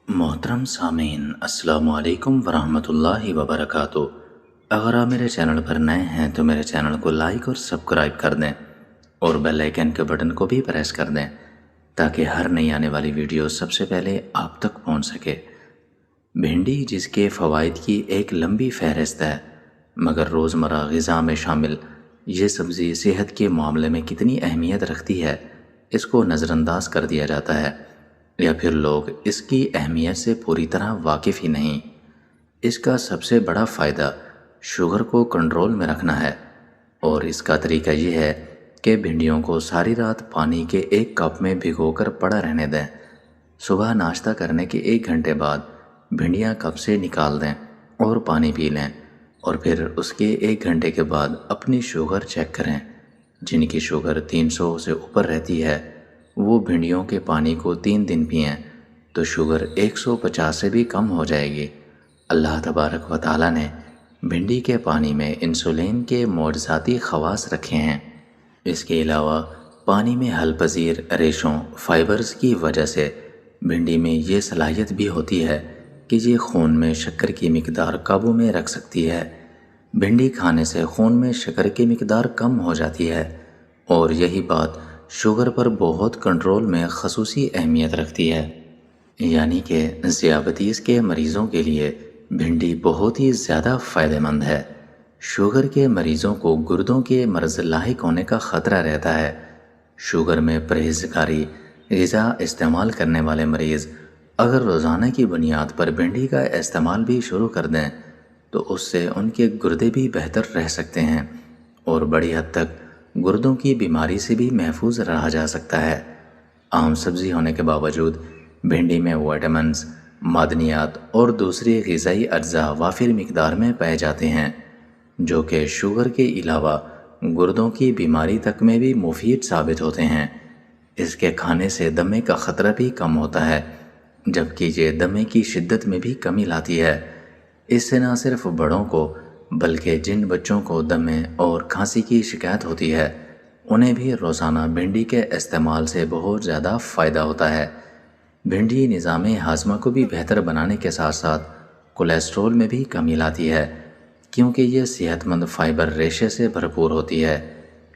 محترم سامعین، السلام علیکم ورحمۃ اللہ وبرکاتہ۔ اگر آپ میرے چینل پر نئے ہیں تو میرے چینل کو لائک اور سبسکرائب کر دیں اور بیل آئیکن کے بٹن کو بھی پریس کر دیں تاکہ ہر نئی آنے والی ویڈیو سب سے پہلے آپ تک پہنچ سکے۔ بھنڈی جس کے فوائد کی ایک لمبی فہرست ہے، مگر روزمرہ غذا میں شامل یہ سبزی صحت کے معاملے میں کتنی اہمیت رکھتی ہے، اس کو نظر انداز کر دیا جاتا ہے، یا پھر لوگ اس کی اہمیت سے پوری طرح واقف ہی نہیں۔ اس کا سب سے بڑا فائدہ شوگر کو کنٹرول میں رکھنا ہے، اور اس کا طریقہ یہ ہے کہ بھنڈیوں کو ساری رات پانی کے 1 کپ میں بھگو کر پڑا رہنے دیں۔ صبح ناشتہ کرنے کے 1 گھنٹے بعد بھنڈیاں کپ سے نکال دیں اور پانی پی لیں، اور پھر اس کے 1 گھنٹے کے بعد اپنی شوگر چیک کریں۔ جن کی شوگر 300 سے اوپر رہتی ہے وہ بھنڈیوں کے پانی کو 3 دن پئیں تو شوگر 150 سے بھی کم ہو جائے گی۔ اللہ تبارک و تعالیٰ نے بھنڈی کے پانی میں انسولین کے معجزاتی خواص رکھے ہیں۔ اس کے علاوہ پانی میں حل پذیر ریشوں فائبرز کی وجہ سے بھنڈی میں یہ صلاحیت بھی ہوتی ہے کہ یہ خون میں شکر کی مقدار قابو میں رکھ سکتی ہے۔ بھنڈی کھانے سے خون میں شکر کی مقدار کم ہو جاتی ہے، اور یہی بات شوگر پر بہت کنٹرول میں خصوصی اہمیت رکھتی ہے۔ یعنی کہ ذیابیطس کے مریضوں کے لیے بھنڈی بہت ہی زیادہ فائدہ مند ہے۔ شوگر کے مریضوں کو گردوں کے مرض لاحق ہونے کا خطرہ رہتا ہے۔ شوگر میں پرہیزگاری غذا استعمال کرنے والے مریض اگر روزانہ کی بنیاد پر بھنڈی کا استعمال بھی شروع کر دیں تو اس سے ان کے گردے بھی بہتر رہ سکتے ہیں، اور بڑی حد تک گردوں کی بیماری سے بھی محفوظ رہا جا سکتا ہے۔ عام سبزی ہونے کے باوجود بھنڈی میں وٹامنز، معدنیات اور دوسری غذائی اجزاء وافر مقدار میں پائے جاتے ہیں، جو کہ شوگر کے علاوہ گردوں کی بیماری تک میں بھی مفید ثابت ہوتے ہیں۔ اس کے کھانے سے دمے کا خطرہ بھی کم ہوتا ہے، جبکہ یہ دمے کی شدت میں بھی کمی لاتی ہے۔ اس سے نہ صرف بڑوں کو بلکہ جن بچوں کو دمے اور کھانسی کی شکایت ہوتی ہے انہیں بھی روزانہ بھنڈی کے استعمال سے بہت زیادہ فائدہ ہوتا ہے۔ بھنڈی نظام ہاضمہ کو بھی بہتر بنانے کے ساتھ ساتھ کولیسٹرول میں بھی کمی لاتی ہے، کیونکہ یہ صحت مند فائبر ریشے سے بھرپور ہوتی ہے۔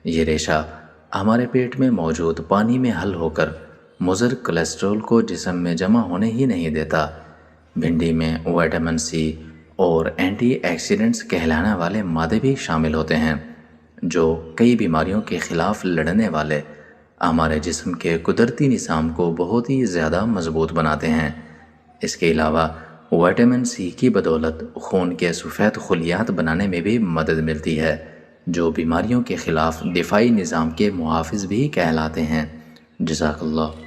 یہ ریشہ ہمارے پیٹ میں موجود پانی میں حل ہو کر مضر کولیسٹرول کو جسم میں جمع ہونے ہی نہیں دیتا۔ بھنڈی میں وٹامن سی اور اینٹی آکسیڈنٹس کہلانے والے مادے بھی شامل ہوتے ہیں، جو کئی بیماریوں کے خلاف لڑنے والے ہمارے جسم کے قدرتی نظام کو بہت ہی زیادہ مضبوط بناتے ہیں۔ اس کے علاوہ وٹامن سی کی بدولت خون کے سفید خلیات بنانے میں بھی مدد ملتی ہے، جو بیماریوں کے خلاف دفاعی نظام کے محافظ بھی کہلاتے ہیں۔ جزاک اللہ۔